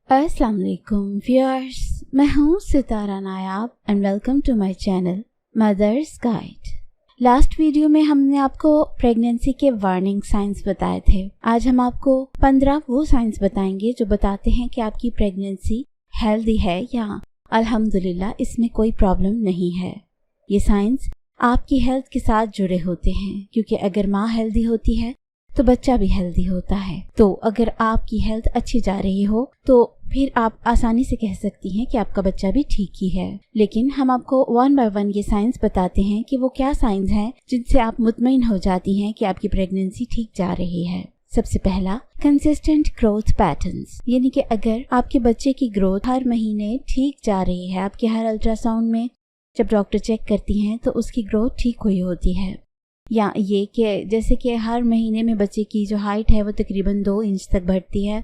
अस्सलाम वालेकुम व्यूअर्स, मैं हूँ Sitara Nayab and welcome to my channel mothers guide. Last video में हमने आपको प्रेगनेंसी के वार्निंग साइंस बताए थे। आज हम आपको 15 वो साइंस बताएंगे जो बताते हैं कि आपकी प्रेगनेंसी हेल्दी है या अल्हम्दुलिल्लाह इसमें कोई प्रॉब्लम नहीं है। ये साइंस आपकी हेल्थ के साथ जुड़े होते हैं, क्योंकि अगर माँ हेल्दी होती है तो बच्चा भी हेल्दी होता है। तो अगर आपकी हेल्थ अच्छी जा रही हो तो फिर आप आसानी से कह सकती हैं कि आपका बच्चा भी ठीक ही है। लेकिन हम आपको वन बाय वन ये साइंस बताते हैं कि वो क्या साइंस हैं जिनसे आप मुतमईन हो जाती हैं कि आपकी प्रेगनेंसी ठीक जा रही है। सबसे पहला, कंसिस्टेंट ग्रोथ पैटर्न्स, यानी कि अगर आपके बच्चे की ग्रोथ हर महीने ठीक जा रही है, आपके हर अल्ट्रासाउंड में जब डॉक्टर चेक करती हैं तो उसकी ग्रोथ ठीक हुई होती है, या ये कि जैसे कि हर महीने में बच्चे की जो हाइट है वो तकरीबन 2 इंच तक बढ़ती है,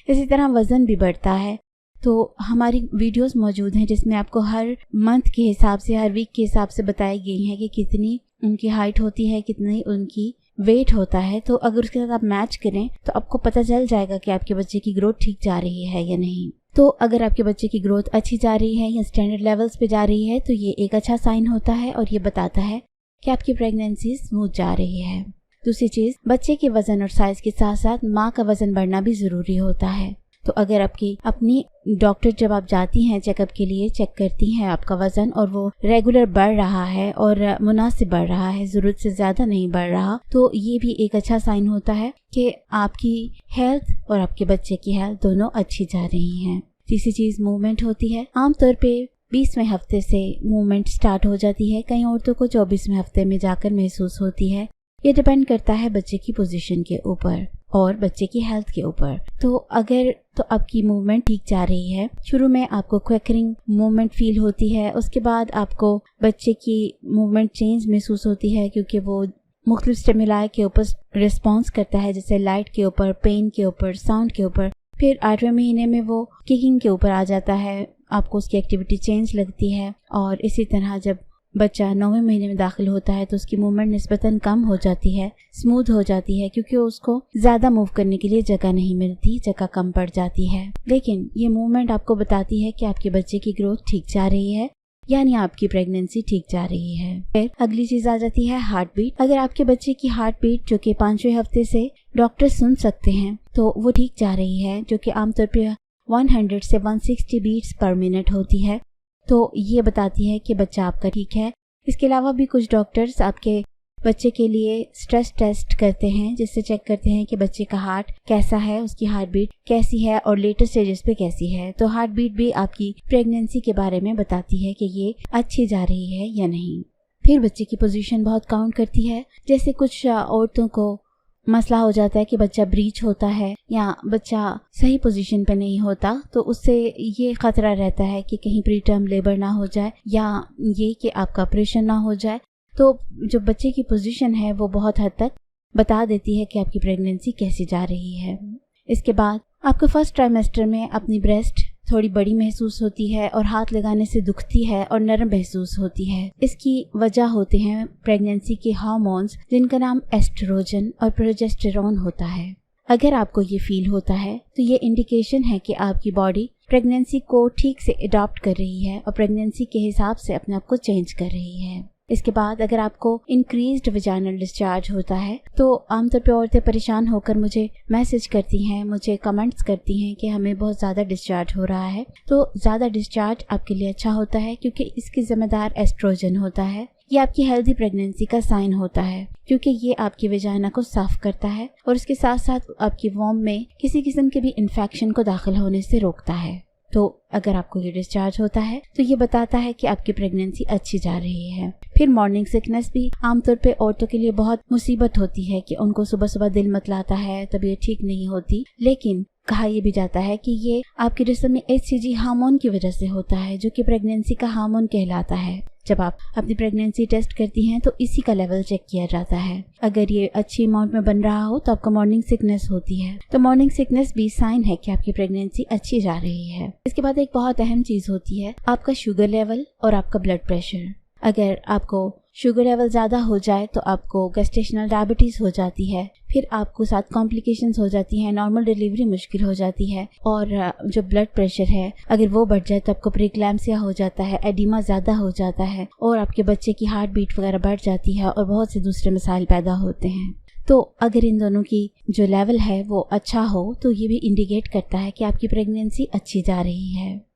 इसी तरह वज़न भी बढ़ता है। तो हमारी वीडियोस मौजूद हैं जिसमें आपको हर मंथ के हिसाब से, हर वीक के हिसाब से बताई गई हैं कि कितनी उनकी हाइट होती है, कितनी उनकी वेट होता है। तो अगर उसके साथ आप मैच करें तो आपको पता चल जाएगा कि आपके बच्चे की ग्रोथ ठीक जा रही है या नहीं। तो अगर आपके बच्चे की ग्रोथ अच्छी जा रही है या स्टैंडर्ड लेवल्स पे जा रही है तो ये एक अच्छा साइन होता है और ये बताता है कि आपकी प्रेगनेंसी स्मूथ जा रही है। दूसरी चीज, बच्चे के वजन और साइज के साथ साथ माँ का वजन बढ़ना भी जरूरी होता है। तो अगर आपकी अपनी डॉक्टर जब आप जाती हैं चेकअप के लिए, चेक करती हैं आपका वजन और वो रेगुलर बढ़ रहा है और मुनासिब बढ़ रहा है, जरूरत से ज्यादा नहीं बढ़ रहा, तो ये भी एक अच्छा साइन होता है कि आपकी हेल्थ और आपके बच्चे की हेल्थ दोनों अच्छी जा रही है। तीसरी चीज, मूवमेंट होती है। आमतौर पे 20वें हफ्ते से मूवमेंट स्टार्ट हो जाती है, कई औरतों को 24वें हफ्ते में जाकर महसूस होती है। ये डिपेंड करता है बच्चे की पोजीशन के ऊपर और बच्चे की हेल्थ के ऊपर। तो अगर तो आपकी मूवमेंट ठीक जा रही है, शुरू में आपको क्वेकरिंग मूवमेंट फील होती है, उसके बाद आपको बच्चे की मूवमेंट चेंज महसूस होती है क्योंकि वो मुख्तलिफ स्टिमुलाई के ऊपर रिस्पॉन्स करता है, जैसे लाइट के ऊपर, पेन के ऊपर, साउंड के ऊपर। फिर 8वें महीने में वो किकिंग के ऊपर आ जाता है, आपको उसकी एक्टिविटी चेंज लगती है। और इसी तरह जब बच्चा 9वें महीने में दाखिल होता है तो उसकी मूवमेंट निस्बतन कम हो जाती है, स्मूथ हो जाती है, क्योंकि उसको ज़्यादा मूव करने के लिए जगह नहीं मिलती, जगह कम पड़ जाती है। लेकिन ये मूवमेंट आपको बताती है कि आपके बच्चे की ग्रोथ ठीक जा रही है, यानी आपकी प्रेगनेंसी ठीक जा रही है। फिर अगली चीज आ जाती है हार्ट बीट। अगर आपके बच्चे की हार्ट बीट, जो कि 5वें हफ्ते से डॉक्टर सुन सकते हैं, तो वो ठीक जा रही है, जो कि आमतौर पर 100 से 160 बीट्स पर मिनट होती है। तो ये बताती है कि बच्चा आपका ठीक है। इसके अलावा भी कुछ डॉक्टर्स आपके बच्चे के लिए स्ट्रेस टेस्ट करते हैं, जिससे चेक करते हैं कि बच्चे का हार्ट कैसा है, उसकी हार्ट बीट कैसी है और लेटर स्टेजेस पे कैसी है। तो हार्ट बीट भी आपकी प्रेगनेंसी के बारे में बताती है कि ये अच्छी जा रही है या नहीं। फिर बच्चे की पोजीशन बहुत काउंट करती है। जैसे कुछ औरतों को मसला हो जाता है कि बच्चा ब्रीच होता है या बच्चा सही पोजीशन पे नहीं होता, तो उससे ये खतरा रहता है कि कहीं प्री टर्म लेबर ना हो जाए या ये कि आपका ऑपरेशन ना हो जाए। तो जो बच्चे की पोजीशन है वो बहुत हद तक बता देती है कि आपकी प्रेगनेंसी कैसी जा रही है। इसके बाद आपको फर्स्ट ट्राइमेस्टर में अपनी ब्रेस्ट थोड़ी बड़ी महसूस होती है और हाथ लगाने से दुखती है और नरम महसूस होती है। इसकी वजह होते हैं प्रेगनेंसी के हार्मोन्स, जिनका नाम एस्ट्रोजन और प्रोजेस्टेरॉन होता है। अगर आपको ये फील होता है तो ये इंडिकेशन है कि आपकी बॉडी प्रेगनेंसी को ठीक से अडॉप्ट कर रही है और प्रेगनेंसी के हिसाब से अपने आप को चेंज कर रही है। इसके बाद अगर आपको इंक्रीज्ड वजाइनल डिस्चार्ज होता है तो आमतौर पे औरतें परेशान होकर मुझे मैसेज करती हैं, मुझे कमेंट्स करती हैं कि हमें बहुत ज़्यादा डिस्चार्ज हो रहा है। तो ज़्यादा डिस्चार्ज आपके लिए अच्छा होता है, क्योंकि इसकी जिम्मेदार एस्ट्रोजन होता है। ये आपकी हेल्दी प्रेगनेंसी का साइन होता है, क्योंकि ये आपकी वजाइना को साफ करता है और इसके साथ साथ आपकी वॉम में किसी किस्म के भी इन्फेक्शन को दाखिल होने से रोकता है। तो अगर आपको ये डिस्चार्ज होता है तो ये बताता है कि आपकी प्रेगनेंसी अच्छी जा रही है। फिर मॉर्निंग सिकनेस भी आमतौर पे औरतों के लिए बहुत मुसीबत होती है कि उनको सुबह सुबह दिल मतलाता है, तबीयत ठीक नहीं होती। लेकिन कहा यह भी जाता है कि ये आपके जिस्म में HCG हार्मोन की वजह से होता है, जो कि प्रेगनेंसी का हार्मोन कहलाता है। जब आप अपनी प्रेगनेंसी टेस्ट करती हैं तो इसी का लेवल चेक किया जाता है। अगर ये अच्छी अमाउंट में बन रहा हो तो आपको मॉर्निंग सिकनेस होती है। तो मॉर्निंग सिकनेस भी साइन है कि आपकी प्रेगनेंसी अच्छी जा रही है। इसके बाद एक बहुत अहम चीज होती है आपका शुगर लेवल और आपका ब्लड प्रेशर। अगर आपको शुगर लेवल ज़्यादा हो जाए तो आपको गेस्टेशनल डायबिटीज़ हो जाती है, फिर आपको साथ कॉम्प्लिकेशंस हो जाती हैं, नॉर्मल डिलीवरी मुश्किल हो जाती है, और जो ब्लड प्रेशर है अगर वो बढ़ जाए तो आपको प्रीक्लैम्सिया हो जाता है, एडिमा ज़्यादा हो जाता है, और आपके बच्चे की हार्ट बीट वगैरह बढ़ जाती है, और बहुत से दूसरे मसाइल पैदा होते हैं। तो अगर इन दोनों की जो लेवल है वो अच्छा हो तो ये भी इंडिकेट करता है कि आपकी प्रेगनेंसी अच्छी जा रही है।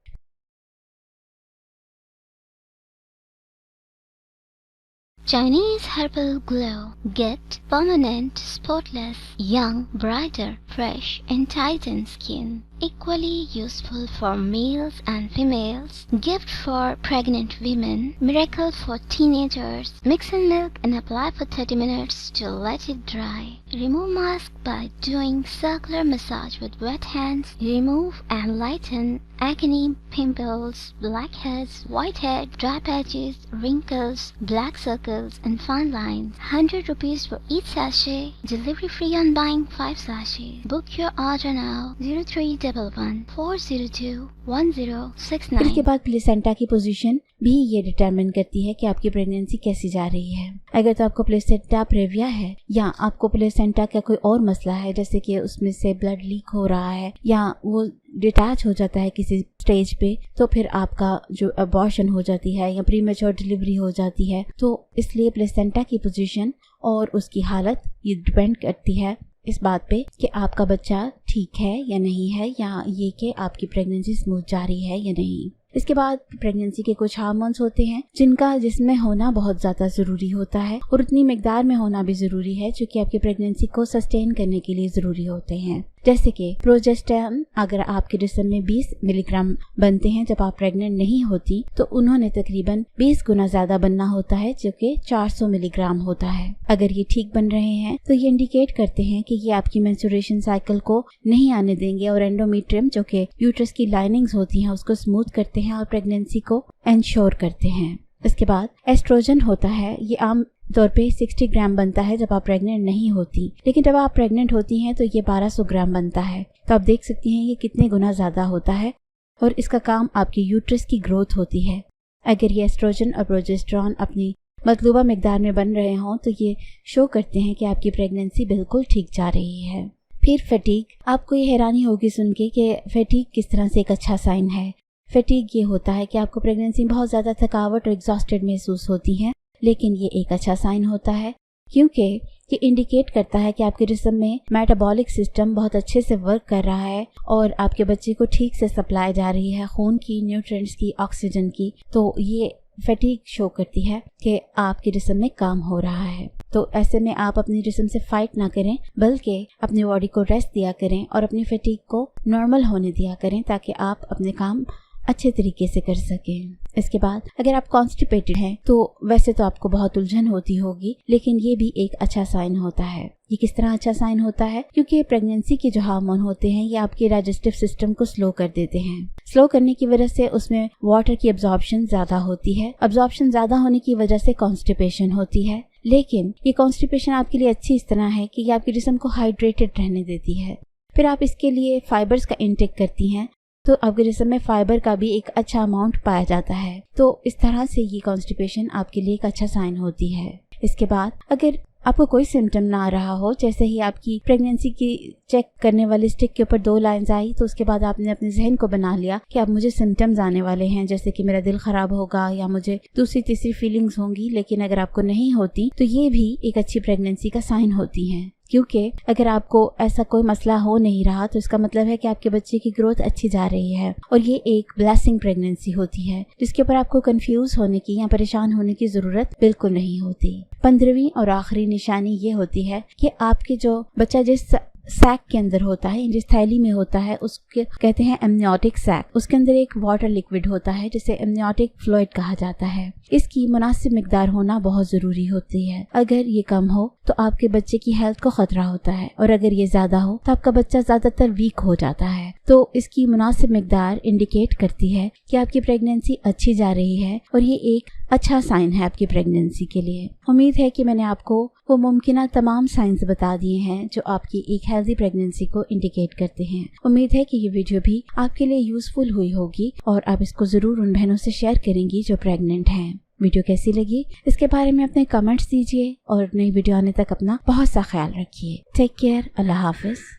Chinese Herbal Glow. Get permanent, spotless, young, brighter, fresh and tightened skin. Equally useful for males and females. Gift for pregnant women. Miracle for teenagers. Mix in milk and apply for 30 minutes to let it dry. Remove mask by doing circular massage with wet hands. Remove and lighten acne, pimples, blackheads, whitehead, dry patches, wrinkles, black circles and fine lines. 100 rupees for each sachet. Delivery free on buying 5 sachets. Book your order now. 0311-402-1069. इसके बाद placenta की position भी ये determine करती है कि आपकी pregnancy कैसी जा रही है। अगर तो आपको प्लेसेंटा प्रेविया है या आपको प्लेसेंटा का कोई और मसला है, जैसे कि उसमें से ब्लड लीक हो रहा है या वो डिटैच हो जाता है किसी स्टेज पे, तो फिर आपका जो अबॉर्शन हो जाती है या प्रीमेच्योर डिलीवरी हो जाती है। तो इसलिए प्लेसेंटा की पोजीशन और उसकी हालत ये डिपेंड करती है इस बात पे कि आपका बच्चा ठीक है या नहीं है, या ये कि आपकी प्रेगनेंसी स्मूथ जारी है या नहीं। इसके बाद प्रेगनेंसी के कुछ हार्मोन्स होते हैं जिनका जिसमें होना बहुत ज़्यादा ज़रूरी होता है, और उतनी मिकदार में होना भी ज़रूरी है जो कि आपकी प्रेगनेंसी को सस्टेन करने के लिए ज़रूरी होते हैं। जैसे कि प्रोजेस्टेरॉन अगर आपके जिस्म में 20 मिलीग्राम बनते हैं जब आप प्रेग्नेंट नहीं होती, तो उन्होंने तकरीबन 20 गुना ज़्यादा बनना होता है जो कि 400 मिलीग्राम होता है। अगर ये ठीक बन रहे हैं तो ये इंडिकेट करते हैं कि ये आपकी मेंस्ट्रुएशन साइकिल को नहीं आने देंगे, और एंडोमेट्रियम जो कि यूट्रस की लाइनिंग्स होती हैं उसको स्मूथ करते हैं और प्रेगनेंसी को इंश्योर करते हैं। इसके बाद एस्ट्रोजन होता है, ये आम तौर पे 60 ग्राम बनता है जब आप प्रेग्नेंट नहीं होती, लेकिन जब आप प्रेग्नेंट होती हैं तो ये 1200 ग्राम बनता है। तो आप देख सकती हैं ये कितने गुना ज़्यादा होता है, और इसका काम आपकी यूट्रस की ग्रोथ होती है। अगर ये एस्ट्रोजन और प्रोजेस्टेरॉन अपनी मतलूबा मिकदार में बन रहे हों तो ये शो करते हैं कि आपकी प्रेगनेंसी बिल्कुल ठीक जा रही है। फिर फैटीग, आपको ये हैरानी होगी सुन के कि फैटीग किस तरह से एक अच्छा साइन है। फैटीग ये होता है कि आपको प्रेगनेंसी में बहुत ज़्यादा थकावट और एग्जॉस्टेड महसूस होती है, लेकिन ये एक अच्छा साइन होता है क्योंकि ये इंडिकेट करता है कि आपके जिस्म में मेटाबॉलिक सिस्टम बहुत अच्छे से वर्क कर रहा है और आपके बच्चे को ठीक से सप्लाई जा रही है खून की, न्यूट्रिएंट्स की, ऑक्सीजन की। तो ये फैटीग शो करती है कि आपके जिस्म में काम हो रहा है। तो ऐसे में आप अपने जिस्म से फाइट ना करें, बल्कि अपनी बॉडी को रेस्ट दिया करें और अपनी फैटीग को नॉर्मल होने दिया करें ताकि आप अपने काम अच्छे तरीके से कर सकें। इसके बाद अगर आप कॉन्स्टिपेटेड हैं तो वैसे तो आपको बहुत उलझन होती होगी, लेकिन ये भी एक अच्छा साइन होता है। ये किस तरह अच्छा साइन होता है? क्योंकि प्रेगनेंसी के जो हार्मोन होते हैं ये आपके डाइजेस्टिव सिस्टम को स्लो कर देते हैं। स्लो करने की वजह से उसमें वाटर की एब्जॉर्प्शन ज्यादा होती है। एब्जॉर्प्शन ज्यादा होने की वजह से कॉन्स्टिपेशन होती है, लेकिन ये कॉन्स्टिपेशन आपके लिए अच्छी इस तरह है कि ये आपके जिस्म को हाइड्रेटेड रहने देती है। फिर आप इसके लिए फाइबर्स का इंटेक करती हैं तो आपके जिस्म में फाइबर का भी एक अच्छा अमाउंट पाया जाता है। तो इस तरह से ये कॉन्स्टिपेशन आपके लिए एक अच्छा साइन होती है। इसके बाद अगर आपको कोई सिम्टम ना आ रहा हो, जैसे ही आपकी प्रेगनेंसी की चेक करने वाली स्टिक के ऊपर 2 लाइंस आई तो उसके बाद आपने अपने जहन को बना लिया कि अब मुझे सिम्टम्स आने वाले हैं, जैसे कि मेरा दिल खराब होगा या मुझे दूसरी तीसरी फीलिंग्स होंगी, लेकिन अगर आपको नहीं होती तो ये भी एक अच्छी प्रेगनेंसी का साइन होती है। क्योंकि अगर आपको ऐसा कोई मसला हो नहीं रहा तो इसका मतलब है कि आपके बच्चे की ग्रोथ अच्छी जा रही है और ये एक ब्लेसिंग प्रेगनेंसी होती है जिसके ऊपर आपको कंफ्यूज होने की या परेशान होने की जरूरत बिल्कुल नहीं होती। 15वीं और आखिरी निशानी ये होती है कि आपके जो बच्चा जिस सैक के अंदर होता है, जिस थैली में होता है, उसके कहते हैं एमनियोटिक सैक। उसके अंदर एक वाटर लिक्विड होता है जिसे एमनियोटिक फ्लूइड कहा जाता है। इसकी मुनासिब मिकदार होना बहुत जरूरी होती है। अगर ये कम हो तो आपके बच्चे की हेल्थ को खतरा होता है, और अगर ये ज्यादा हो तो आपका बच्चा ज्यादातर वीक हो जाता है। तो इसकी मुनासिब मिकदार इंडिकेट करती है कि आपकी प्रेगनेंसी अच्छी जा रही है और ये एक अच्छा साइन है आपकी प्रेगनेंसी के लिए। उम्मीद है कि मैंने आपको वो मुमकिन तमाम साइंस बता दिए हैं जो आपकी एक हेल्दी प्रेगनेंसी को इंडिकेट करते हैं। उम्मीद है कि ये वीडियो भी आपके लिए यूजफुल हुई होगी और आप इसको जरूर उन बहनों से शेयर करेंगी जो प्रेग्नेंट हैं। ویڈیو کیسی لگی اس کے بارے میں اپنے کمنٹس دیجیے اور نئی ویڈیو آنے تک اپنا بہت سا خیال رکھیے. Take care. اللہ حافظ.